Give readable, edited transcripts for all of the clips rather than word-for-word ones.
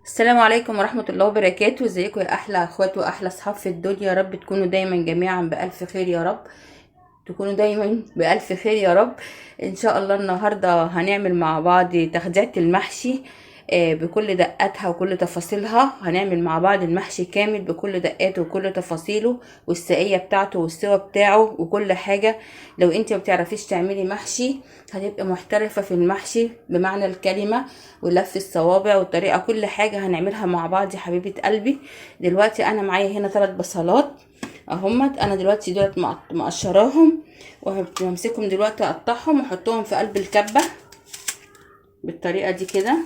السلام عليكم ورحمة الله وبركاته. ازيكم يا احلى اخوات واحلى اصحاب في الدنيا؟ يا رب تكونوا دايما جميعا بألف خير يا رب. تكونوا دايما بألف خير يا رب. ان شاء الله النهاردة هنعمل مع بعض تخديعة المحشي بكل دقاتها وكل تفاصيلها. هنعمل مع بعض المحشي كامل بكل دقاته وكل تفاصيله والسقية بتاعته والسوا بتاعه وكل حاجة. لو انت ما بتعرفيش تعملي محشي هتبقى محترفة في المحشي بمعنى الكلمة، ولف الصوابع والطريقة كل حاجة هنعملها مع بعض يا حبيبة قلبي. دلوقتي انا معايا هنا 3 بصلات اهمت. انا دلوقتي دولت مقشراهم وهمسكهم دلوقتي اقطعهم واحطهم في قلب الكبة بالطريقة دي كده.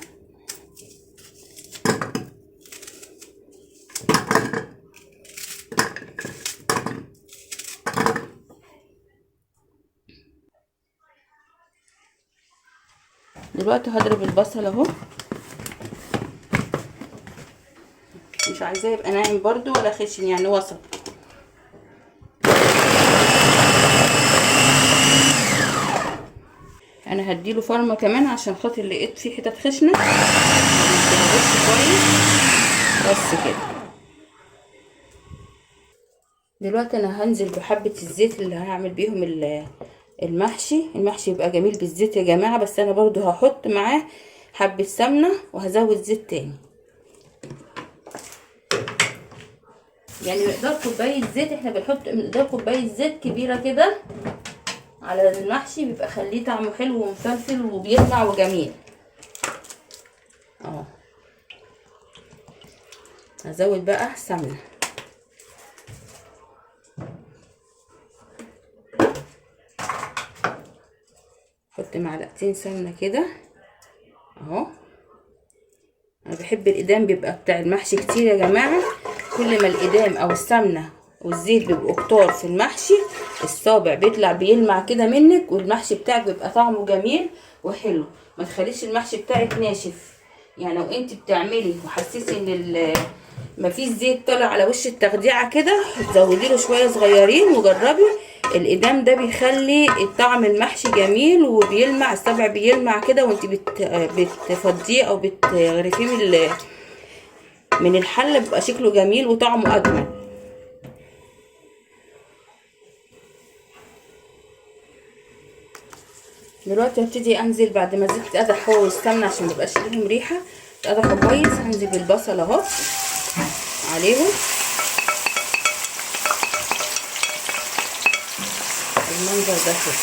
دلوقتي هضرب البصل اهو، مش عايزاه يبقى ناعم برضو ولا خشن، يعني وسط. انا هديله فرمه كمان عشان خاطر لقيت فيه حتت خشنه بس كويس. بس كده. دلوقتي انا هنزل بحبه الزيت اللي هعمل بيهم المحشي يبقى جميل بالزيت يا جماعه. بس انا برضو هحط معاه حبه سمنه وهزود زيت تاني، يعني مقدار كوبايه زيت. احنا بنحط مقدار كوبايه زيت كبيره كده على المحشي، بيبقى خليه طعمه حلو ومفلفل وبيطلع وجميل اهو. هزود بقى سمنه، احط معلقتين سمنه كده اهو. انا بحب الادام بيبقى بتاع المحشي كتير يا جماعه. كل ما الادام او السمنه والزيت بيبقوا كتار في المحشي الصابع بيطلع بيلمع كده منك، والمحشي بتاعك بيبقى طعمه جميل وحلو. ما تخليش المحشي بتاعك ناشف. يعني لو انت بتعملي وحسيتي ان مفيش زيت طالع على وش التخديعه كده، تزودي له شويه صغيرين وجربي. الإدام ده بيخلي طعم المحشي جميل وبيلمع، الصبع بيلمع كده وانت بتفضيه او بتغرفيه من الحله، بيبقى شكله جميل وطعمه اجمل. دلوقتي هبتدي انزل بعد ما الزيت اتقدح هو والسمنه عشان ميبقاش ليهم ريحه، اتقدحوا كويس. هنزل بالبصل اهو عليهم المنظر ده كده.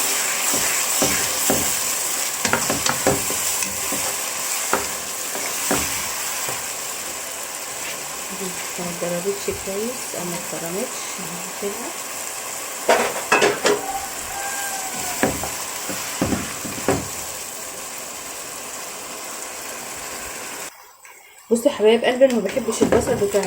ما اتضربتش كويس او ما اتفرمتش هنقفلها. بصي يا حبايب قلبي، انا ما بحبش البصل بتاع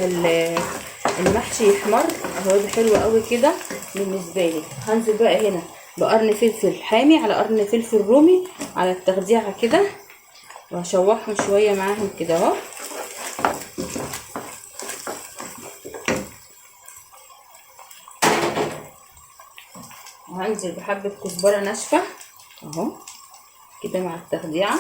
المحشي يحمر اهو، ده حلو قوي كده بالنسبه لي. هنزل بقى هنا بقرن فلفل حامي على قرن فلفل رومي على التخديعه كده، وهشوحهم شويه معاهم كده اهو. وهنزل بحبه كزبره ناشفه اهو كده مع التخديعه.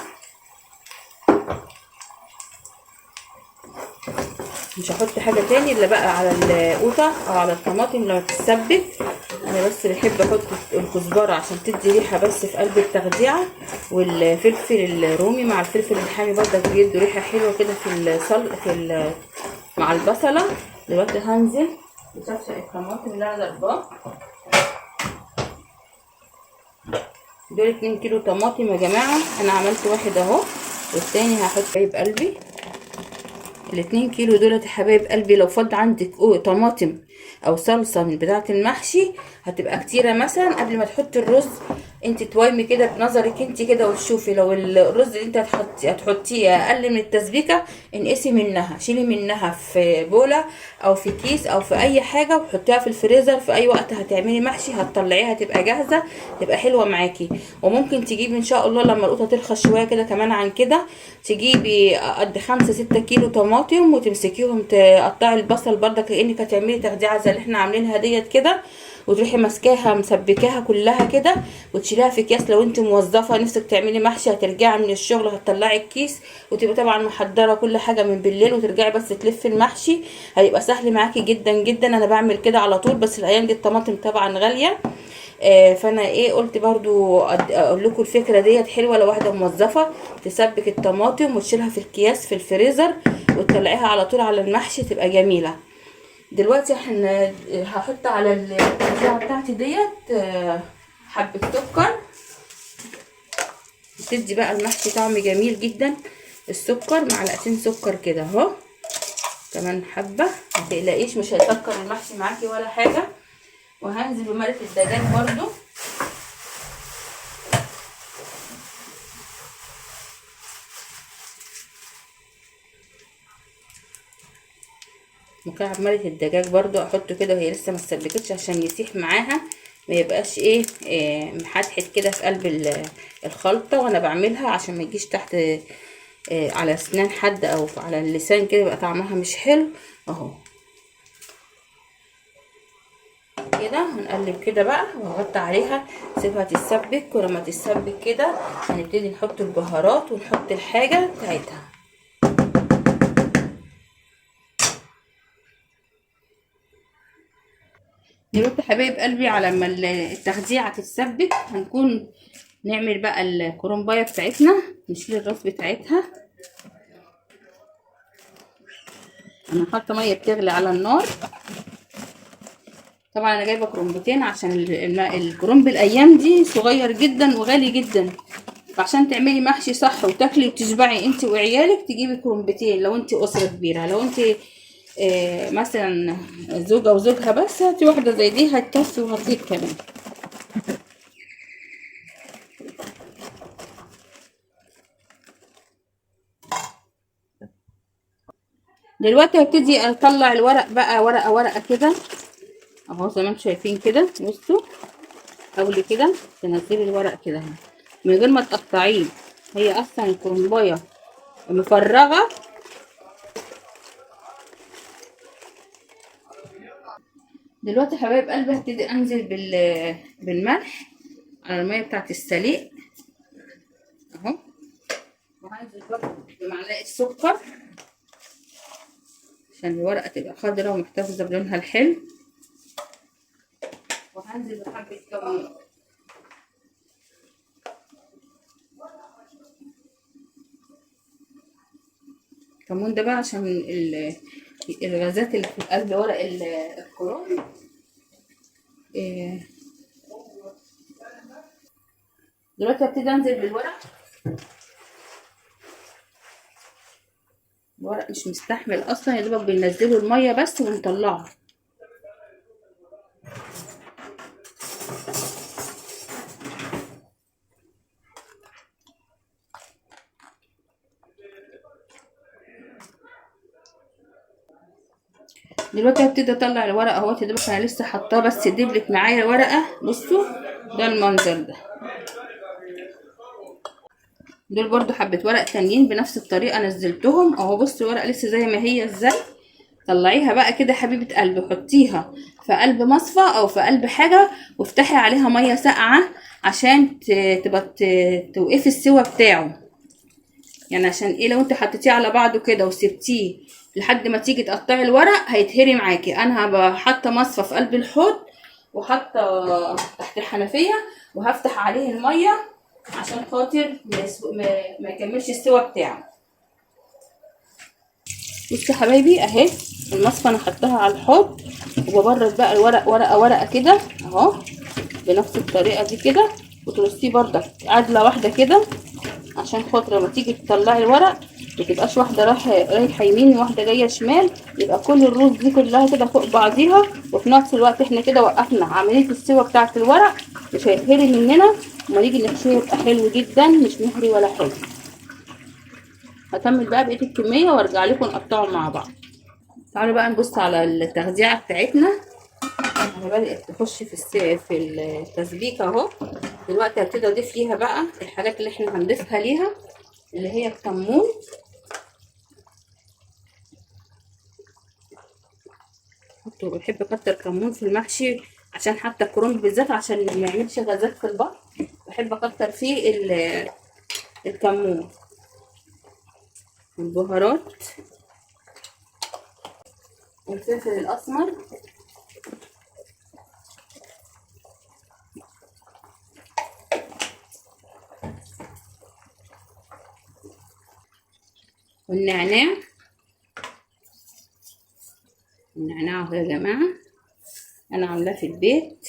مش هحط حاجه تاني الا بقى على القوطه او على الطماطم لما تتسبك. انا بس بحب احط الكزبره عشان تدي ريحه بس في قلب التخديعه، والفلفل الرومي مع الفلفل الحامي برضك بيدوا ريحه حلوه كده مع البصله. دلوقتي هنزل بشفشق الطماطم اللي انا ضرباه. دول 2 كيلو طماطم يا جماعه، انا عملت واحد اهو والتاني هحط. حبايب قلبي ال2 كيلو دولت يا حبايب قلبي، لو فض عندك طماطم او صلصه من بتاعه المحشي هتبقى كتيره. مثلا قبل ما تحطي الرز انت تويمي كده بنظرك انت كده وتشوفي لو الرز اللي انت هتحطيه اقل من التسبيكه، انقسي منها، شيلي منها في بوله او في كيس او في اي حاجه وحطيها في الفريزر. في اي وقت هتعملي محشي هتطلعيها تبقى جاهزه، تبقى حلوه معاكي. وممكن تجيبي ان شاء الله لما القوطه ترخص شويه كده كمان عن كده، تجيبي قد 5-6 كيلو طماطم وتمسكيهم تقطعي البصل برضك كانك هتعملي تخديعه زي اللي احنا عاملينها ديت كده، وتروحي ماسكاها مسبكاها كلها كده وتشيليها في اكياس. لو انت موظفه نفسك تعملي محشي، هترجعي من الشغل هتطلعي الكيس وتبقى طبعا محضره كل حاجه من بالليل، وترجعي بس تلفي المحشي، هيبقى سهل معاكي جدا جدا. انا بعمل كده على طول، بس الايام دي الطماطم طبعا غاليه. فانا ايه قلت برضو اقول لكم الفكره ديت حلوه. لو واحده موظفه تسبك الطماطم وتشيلها في الكياس في الفريزر وتطلعيها على طول على المحشي تبقى جميله. دلوقتي احنا هحط على البتاعه بتاعتي ديت حبه سكر، بتدي بقى المحشي طعم جميل جدا. السكر معلقتين سكر كده اهو، كمان حبه، ما تقلقيش مش هيسكر المحشي معاكي ولا حاجه. وهنزل بمرق الدجاج برضو، مكعب مرق الدجاج برضو احطه كده وهي لسه ما اتسبكتش عشان يسيح معاها، ما يبقاش محتحت كده في قلب الخلطه وانا بعملها، عشان ما يجيش تحت على اسنان حد او على اللسان كده يبقى طعمها مش حلو اهو. كده هنقلب كده بقى وهغطي عليها سيبها تتسبك، ولما تتسبك كده هنبتدي نحط البهارات ونحط الحاجه بتاعتها. دلوقتي حبايب قلبي على ما التخديعه تتسبك هنكون نعمل بقى الكرنبايه بتاعتنا، نشيل الراس بتاعتها. انا حاطه ميه بتغلي على النار. طبعا انا جايبه كرنبتين عشان الكرنب الايام دي صغير جدا وغالي جدا، فعشان تعملي محشي صح وتاكلي وتشبعي انت وعيالك تجيبي كرنبتين. لو انت اسره كبيره، لو انت مثلا زوجه وزوجها بس، هاتي واحده زي دي هتكفي وهتزيد كمان. دلوقتي هبتدي اطلع الورق بقى ورقه ورقه كده اهو زي ما انتم شايفين كده. بصوا حاولي كده تنزلي الورق كده من غير ما تقطعيه، هي اصلا الكرنبايه مفرغه. دلوقتي حبايب قلبي هبتدي انزل بالملح على الميه بتاعت السليق اهو، وهنزل برضه بمعلقه سكر عشان الورقه تبقى خضرا ومحتفظه بلونها الحلو، وهنزل بحبه كمون. الكمون ده بقى عشان الغازات اللي في قلب ورق الكرنب. دلوقتي هبتدي انزل بالورق. الورق مش مستحمل اصلا، يا دوبك بننزله الميه بس ونطلعه. دلوقتي هبتدي اطلع الورق اهوت، يا دوبك انا لسه حاطاه بس دبلت معايا ورقه. بصوا ده المنظر ده. دول برضو حبه ورق تانيين بنفس الطريقه نزلتهم اهو. بصوا الورقه لسه زي ما هي ازاي. طلعيها بقى كده حبيبه قلبي، حطيها في قلب مصفى او في قلب حاجه وافتحي عليها ميه ساقعه عشان تبقى توقفي السوا بتاعه. يعني عشان ايه، لو انت حطيتيه على بعضه كده وسبتيه لحد ما تيجي تقطعي الورق هيتهري معاكي. انا هبقى حاطه مصفى في قلب الحوض وحاطه تحت الحنفيه وهفتح عليه الميه عشان خاطر ما يكملش السوا بتاعه. بصوا حبايبي اهي المصفى انا حطاها على الحوض، وببرد بقى الورق ورقه ورقه كده اهو بنفس الطريقه دي كده، وترصيه بردك عدله واحده كده عشان خاطر لما تيجي تطلعي الورق متبقاش واحده رايحه يمين وواحده جايه شمال، يبقى كل الروز دي كلها كده فوق بعضيها، وفي نفس الوقت احنا كده وقفنا عمليه السوا بتاعه الورق، مش هيتهري مننا وما نيجي نحشيه يبقى حلو جدا مش مهري ولا حلو. هكمل بقى بقيه الكميه وارجع لكم نقطعهم مع بعض. تعالوا بقى نبص على التخديعه بتاعتنا. انا بدات تخش في التسبيكه اهو. دلوقتي هبتدي اضيف ليها بقى الحاجات اللي احنا هنضيفها ليها، اللي هي الكمون. بحب اكتر كمون في المحشي عشان حتى الكرنب بالذات عشان ما يعملش غازات في البطن بحب اكتر فيه الكمون والبهارات والفلفل الاسمر والنعناع. النعناع اهو يا جماعه انا عاملاه في البيت،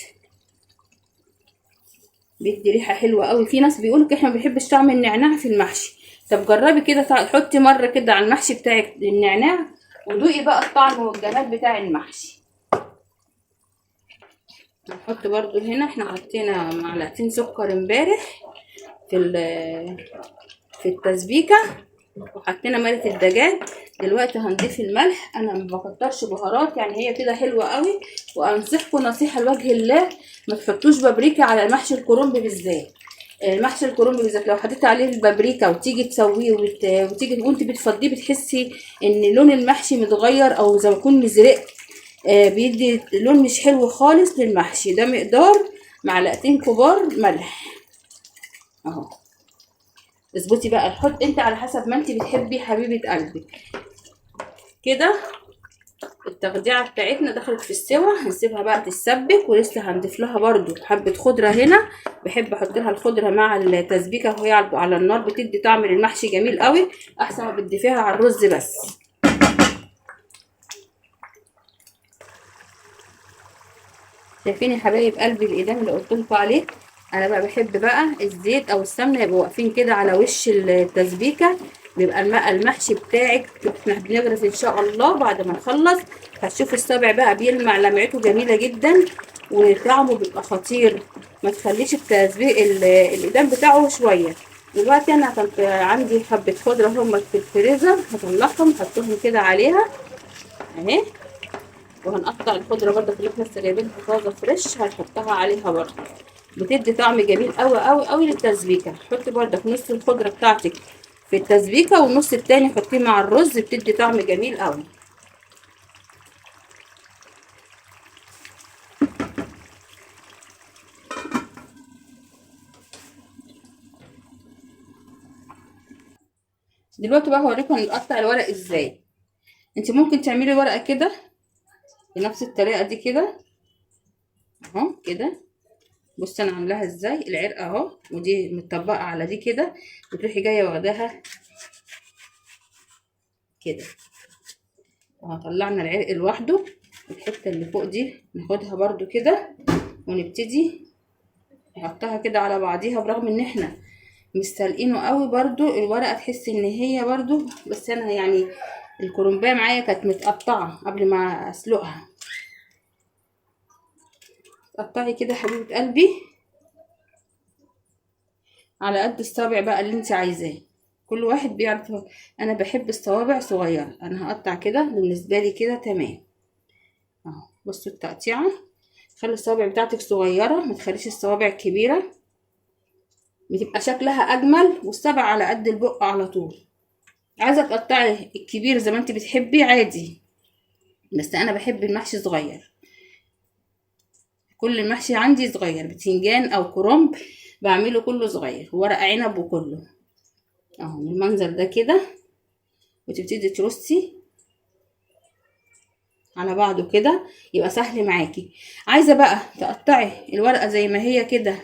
بيدي ريحه حلوه قوي. في ناس بيقولوا احنا ما بنحبش طعم النعناع في المحشي، طب جربي كده حطي مره كده على المحشي بتاعك النعناع ودوقي بقى الطعم والجمال بتاع المحشي. هنحط برضو هنا، احنا حطينا معلقتين سكر امبارح في التسبيكه وحطينا مرقه الدجاج. دلوقتي هنضيف الملح، انا ما بكترش بهارات يعني هي كده حلوه قوي. وانصحكم نصيحه لوجه الله ما تحطوش بابريكا على محشي الكرنب بالذات. محشي الكرنب بالذات لو حطيتي عليه البابريكا وتيجي تسويه وتيجي وانت بتفضيه بتحسي ان لون المحشي متغير او زي ما يكون مزرق، بيدي لون مش حلو خالص للمحشي. ده مقدار معلقتين كبار ملح اهو. اظبطي بقى، حط انت على حسب ما انت بتحبي حبيبه قلبك. كده التخديعه بتاعتنا دخلت في السوا، هنسيبها بقى تتسبك ولسه هنضيف لها برده حبه خضره. هنا بحب احط لها الخضره مع التسبيكه وهي على النار، بتدي طعم للمحشي جميل قوي احسن ما بتضيفيها على الرز بس. شايفين يا حبايب قلبي الاقدام اللي قلت لكم عليه؟ انا بقى بحب بقى الزيت او السمنه يبقوا واقفين كده على وش التسبيكه، بيبقى المحشي بتاعك. احنا بنغرف ان شاء الله بعد ما نخلص هتشوف الصابع بقى بيلمع لمعته جميله جدا وطعمه بيبقى خطير. ما تخليش التسبيك الاقدام بتاعه شويه. دلوقتي انا كنت عندي حبه خضره هم في الفريزر، هطلعهم احطهم كده عليها اهي. وهنقطع الخضره برده اللي احنا لسه جايبينها طازه فريش هنحطها عليها برده، بتدي طعم جميل قوي قوي قوي للتسبيكه. حطي برده نص الخضره بتاعتك في التسبيكه والنص التاني حطيه مع الرز، بتدي طعم جميل قوي. دلوقتي بقى هوريكم نقطع الورق ازاي. انت ممكن تعملي ورقه كده بنفس الطريقه دي كده اهو كده. بصي انا عاملاها ازاي، العرق اهو ودي متطبقه على دي كده، وتروحي جايه واخداها كده اهو. طلعنا العرق لوحده، الحته اللي فوق دي ناخدها برده كده ونبتدي نحطها كده على بعضيها. برغم ان احنا مش سالقينه قوي برده الورقه تحس ان هي برده، بس انا يعني الكرنبايه معايا كانت متقطعه قبل ما اسلقها. قطعي كده حبيبه قلبي على قد الصابع بقى اللي انت عايزاه، كل واحد بيعرف. انا بحب الصوابع صغيره، انا هقطع كده بالنسبه لي كده تمام اهو. بصوا التقطيعه، خلي الصوابع بتاعتك صغيره ما تخليش الصوابع كبيره، بتبقى شكلها اجمل. والصبع على قد البق على طول. عايزه تقطعي الكبير زي ما انت بتحبي عادي، بس انا بحب المحشي صغير. كل المحشي عندي صغير، بتنجان او كرنب بعمله كله صغير، ورق عنب وكله اهو بالمنظر ده كده. وتبتدي ترصي على بعضه كده يبقى سهل معاكي. عايزه بقى تقطعي الورقه زي ما هي كده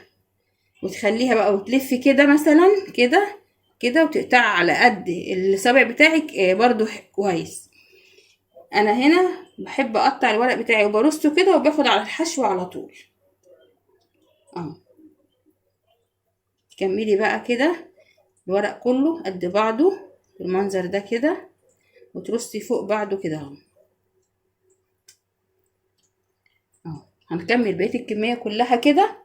وتخليها بقى وتلفي كده مثلا كده كده وتقطعي على قد الصابع بتاعك برضو كويس. انا هنا بحب اقطع الورق بتاعي وبرصه كده وباخد على الحشو على طول اهو. كملي بقى كده الورق كله قد بعضه بالمنظر ده كده وترصي فوق بعضه كده اهو. هنكمل بقيه الكميه كلها كده.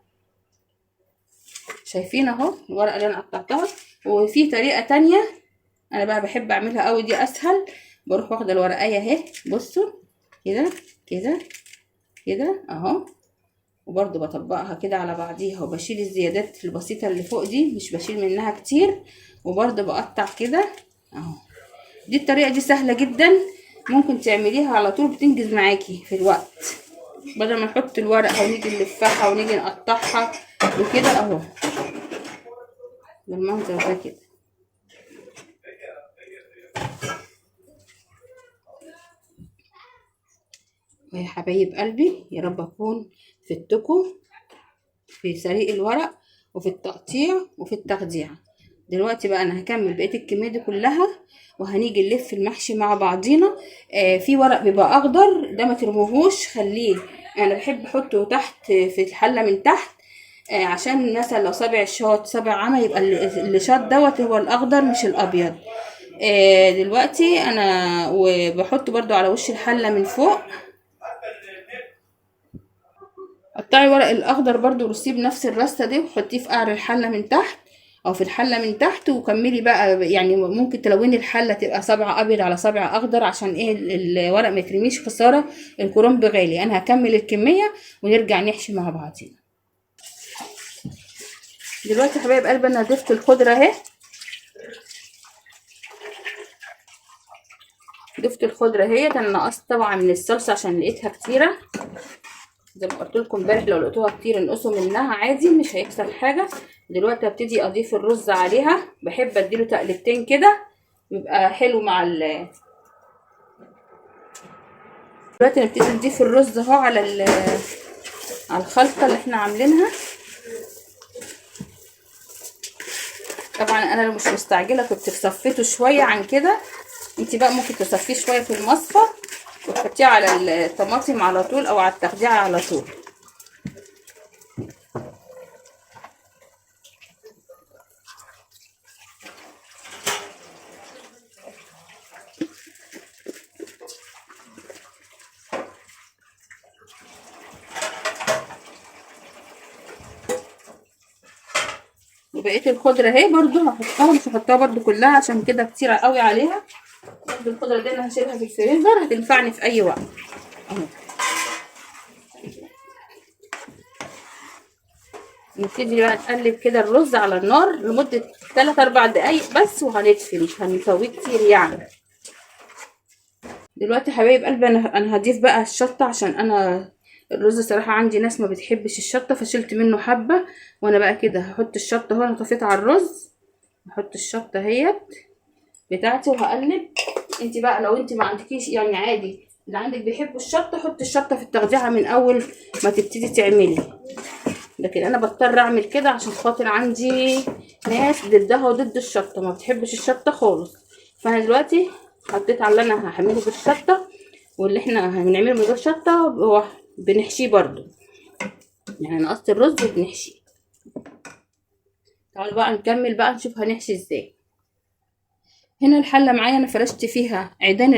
شايفين اهو الورقه اللي انا قطعتها. وفي طريقه تانية انا بقى بحب اعملها قوي، دي اسهل. بروح واخده الورقايه اهي، بصوا كده كده كده اهو، وبرده بطبقها كده على بعضيها وبشيل الزيادات البسيطه اللي فوق دي، مش بشيل منها كتير. وبرده بقطع كده اهو. دي الطريقه دي سهله جدا، ممكن تعمليها على طول، بتنجز معاكي في الوقت. بدل ما نحط الورقة ونيجي نلفها ونيجي نقطعها وكده اهو بالمنظر ده كده. ويا حبايب قلبي يا رب اكون فدتكم في سليق الورق وفي التقطيع وفي التخديع. دلوقتي بقى انا هكمل بقيه الكميه دي كلها وهنيجي نلف المحشي مع بعضينا. في ورق بيبقى اخضر ده ما ترموهوش، خليه. انا بحب احطه تحت في الحله من تحت، عشان مثلا لو سبع الشوط سبع عمى يبقى اللي شاط دوت هو الاخضر مش الابيض. دلوقتي انا وبحط برضو على وش الحله من فوق. قطعي الورق الاخضر برضو رصيه بنفس الرصه دي وحطيه في قعر الحله من تحت او في الحله من تحت، وكملي بقى. يعني ممكن تلوني الحله تبقى صبع ابيض على صبع اخضر عشان ايه الورق ما يترميش خساره، الكرنب غالي. انا هكمل الكميه ونرجع نحشي مع بعضينا. دلوقتي يا حبايب قلبي انا ضفت الخضره اهي، ضفت الخضره اهي. انا نقصت طبعا من الصلصه عشان لقيتها كتيره، زي ما قلت لكم امبارح لو لقيتوها كتير انقصوا منها عادي مش هيحصل حاجه. دلوقتي هبتدي اضيف الرز عليها، بحب اديله تقلبتين كده بيبقى حلو مع دلوقتي نبتدي نضيف الرز اهو على الخلطه اللي احنا عاملينها. طبعا انا لو مش مستعجله كنت صفيته شويه عن كده، انت بقى ممكن تصفيه شويه في المصفى وتحطيه على الطماطم على طول او على التخديعه على طول. وبقيه الخضره اهي برضو هحطها، مش هحطها برضو كلها عشان كده كتيره قوي عليها. برضو الخضره دي انا هشيلها في الفريزر هتنفعني في اي وقت اهو. نبتدي بقى نقلب كده الرز على النار لمده 3-4 دقايق بس، وهنطفي مش هنسويه كتير يعني. دلوقتي يا حبايب قلبي انا هضيف بقى الشطه، عشان انا الرز صراحه عندي ناس ما بتحبش الشطه فشلت منه حبه، وانا بقى كده هحط الشطه اهو. انا طفيت على الرز، هحط الشطه اهيت بتاعتي وهقلب. انت بقى لو انت ما عندكيش يعني عادي اللي عندك بيحبوا الشطه حط الشطه في التخديعه من اول ما تبتدي تعملي، لكن انا بضطر اعمل كده عشان خاطر عندي ناس ضدها وضد الشطه ما بتحبش الشطه خالص. فانا دلوقتي حطيت على اللي انا هعمله بالشطه، واللي احنا هنعمله من غير شطه هو بنحشيه برضو، يعني نقص الرز وبنحشيه. تعالوا بقى نكمل بقى نشوف هنحشي ازاي. هنا الحله معايا انا فرشت فيها عيدان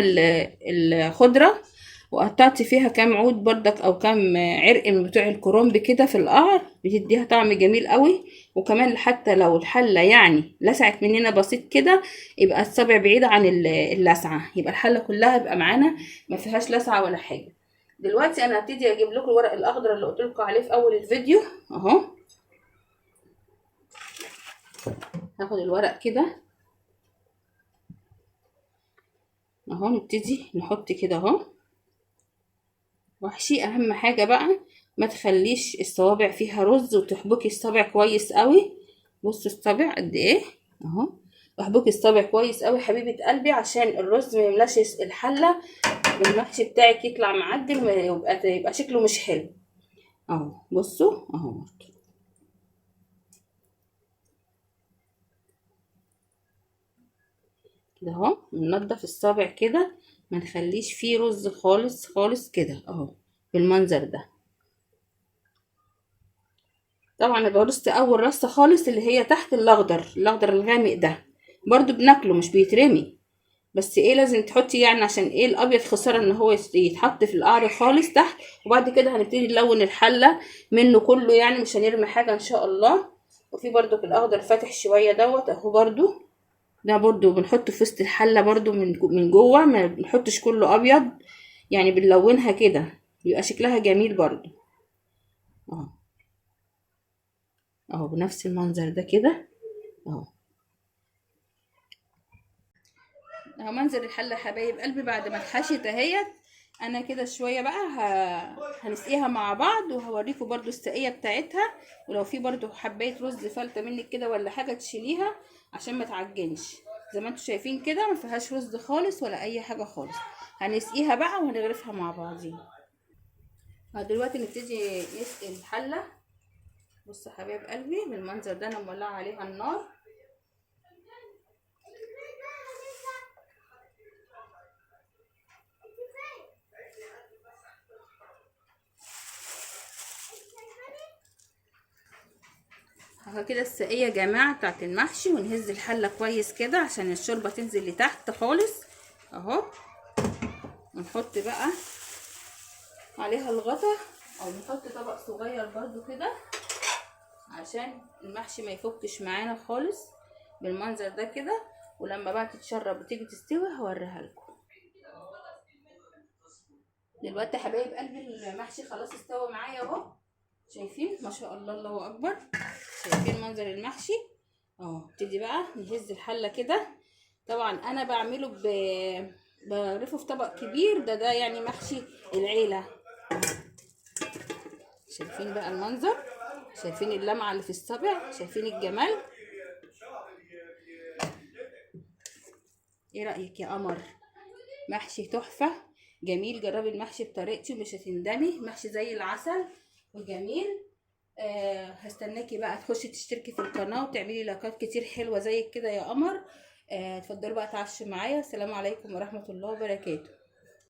الخضره، وقطعت فيها كام عود بردك او كام عرق من بتوع الكرنب كده في القعر، بتديها طعم جميل قوي. وكمان حتى لو الحله يعني لسعت مننا بسيط كده يبقى الصابع بعيد عن اللسعه، يبقى الحله كلها يبقى معانا ما فيهاش لسعه ولا حاجه. دلوقتي انا هبتدي اجيب لكم الورق الاخضر اللي قلت لكم عليه في اول الفيديو اهو. هاخد الورق كده اهو، نبتدي نحط كده اهو واحشي. اهم حاجه بقى ما تخليش الصوابع فيها رز، وتحبكي الصابع كويس قوي. بصوا الصابع قد ايه اهو، احبكي الصابع كويس قوي حبيبه قلبي عشان الرز ما يملاش الحله والمحشي بتاعك يطلع معجن ويبقى شكله مش حلو اهو. بصوا اهو كده اهو، ننضف الصابع كده ما نخليش فيه رز خالص خالص كده اهو بالمنظر ده. طبعا انا برصت اول رصه خالص اللي هي تحت الاخضر الغامق ده، برضو بناكله مش بيترمي، بس ايه لازم تحطي يعني عشان ايه الابيض خساره ان هو يتحط في القعر خالص تحت. وبعد كده هنبتدي نلون الحله منه كله، يعني مش هنرمي حاجه ان شاء الله. وفي برضو الاخضر فاتح شويه دوت اهو، برضو ده برضو بنحطه في وسط الحله برضو من جوه، ما بنحطش كله ابيض، يعني بنلونها كده بيبقى شكلها جميل برضو اهو. اهو بنفس المنظر ده كده اهو. اهو منظر الحله حبايب قلبي بعد ما اتحشت اهيت. انا كده شويه بقى هنسقيها مع بعض، وهوريكم برضو السقيه بتاعتها. ولو في برضو حبايه رز فلته منك كده ولا حاجه تشيليها عشان ما تعجنش. زي ما انتم شايفين كده ما فيهاش رز خالص ولا اي حاجه خالص. هنسقيها بقى وهنغرفها مع بعضين. دلوقتي نبتدي نسقي الحله. بصوا يا حبايب قلبي بالمنظر ده، انا مولعه عليها النار. اهو كده السقيه يا جماعه بتاعت المحشي، ونهز الحله كويس كده عشان الشوربه تنزل لتحت خالص اهو. ونحط بقى عليها الغطا، او نحط طبق صغير برضو كده عشان المحشي ما يفكش معانا خالص بالمنظر ده كده. ولما بقى تتشرب وتيجي تستوي هوريها لكم. دلوقتي يا حبايب قلبي المحشي خلاص استوى معايا اهو. شايفين ما شاء الله، الله اكبر. شايفين منظر المحشي اهو. ابتدي بقى نهز الحله كده. طبعا انا بعمله بغرفه في طبق كبير، ده يعني محشي العيله. شايفين بقى المنظر، شايفين اللمعه اللي في الصبع، شايفين الجمال. ايه رايك يا قمر؟ محشي تحفه جميل. جربي المحشي بطريقتي مش هتندمي. محشي زي العسل وجميل. هستناكي بقى تخشي تشتركي في القناه وتعملي لايكات كتير حلوه زي كده يا قمر. اتفضلوا بقى تعشوا معايا. السلام عليكم ورحمه الله وبركاته.